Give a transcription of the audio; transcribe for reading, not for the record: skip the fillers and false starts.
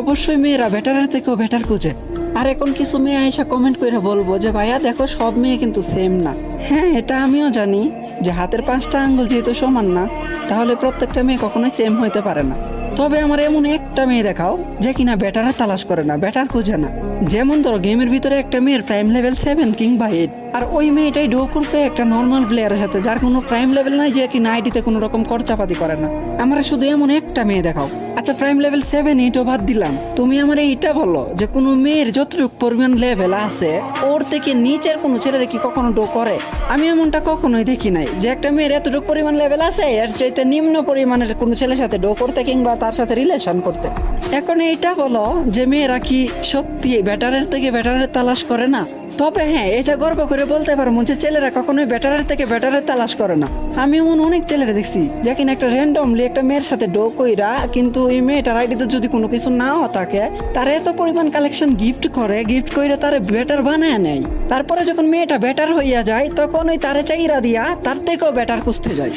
অবশ্যই মেয়েরা বেটারের থেকেও বেটার খুঁজে। আর এখন কিছু মেয়ে এসে কমেন্ট করে বলবো যে ভাইয়া দেখো সব মেয়ে কিন্তু সেম না। হ্যাঁ, এটা আমিও জানি যে হাতের 5টা আঙ্গুল যেহেতু সমান না, তাহলে প্রত্যেকটা মেয়ে কখনোই সেম হইতে পারে না। তবে আমার এমন একটা মেয়ে দেখাও যে কিনা বেটারে তালাশ করে না, বেটার খুঁজে না। যেমন ধরো গেমের ভিতরে একটা মেয়ের প্রাইম লেভেল 7 কিংবা 8, আর ওই মেয়েটাই ডো করছে একটা নর্মাল প্লেয়ারের সাথে যার কোনো প্রাইম লেভেল নাই, যে কিনা আইডিতে কোনো রকম খরচাপাতি করে না। আমার শুধু এমন একটা মেয়ে দেখাও। আচ্ছা, প্রাইম লেভেল 7 8ও বাদ দিলাম, তুমি আমার এইটা বলো যে কোনো মেয়ের যতটুকু পরিমাণ লেভেল আছে ওর থেকে নিচের কোনো ছেলেরা কি কখনো ডো করে? আমি এমনটা কখনোই দেখি নাই যে একটা মেয়ের এতটুকু পরিমাণ লেভেল আছে এর চাইতে নিম্ন পরিমাণের কোনো ছেলের সাথে ডো করতে কিংবা তার সাথে রিলেশন করতে। এখন এইটা বলো যে মেয়েরা কি সত্যি বেটারের থেকে বেটারের তালাশ করে না? তবে হ্যাঁ, এটা গর্ব করে বলতে পারবো যে ছেলেরা কখনোই বেটারের থেকে বেটারের তালাশ করে না। আমি এমন অনেক ছেলেরা দেখছি যে কিনা একটা র্যান্ডমলি একটা মেয়ের সাথে ডো কইরা, কিন্তু এই মেয়েটার আইডিতে যদি কোনো কিছু নাও থাকে, তার এত পরিমাণ কালেকশন গিফট কইরা তারে বেটার বানায় নেয়। তারপরে যখন মেয়েটা বেটার হইয়া যায় তখন ওই তারে চাইরা দিয়া তার থেকেও বেটার খুঁজতে যায়।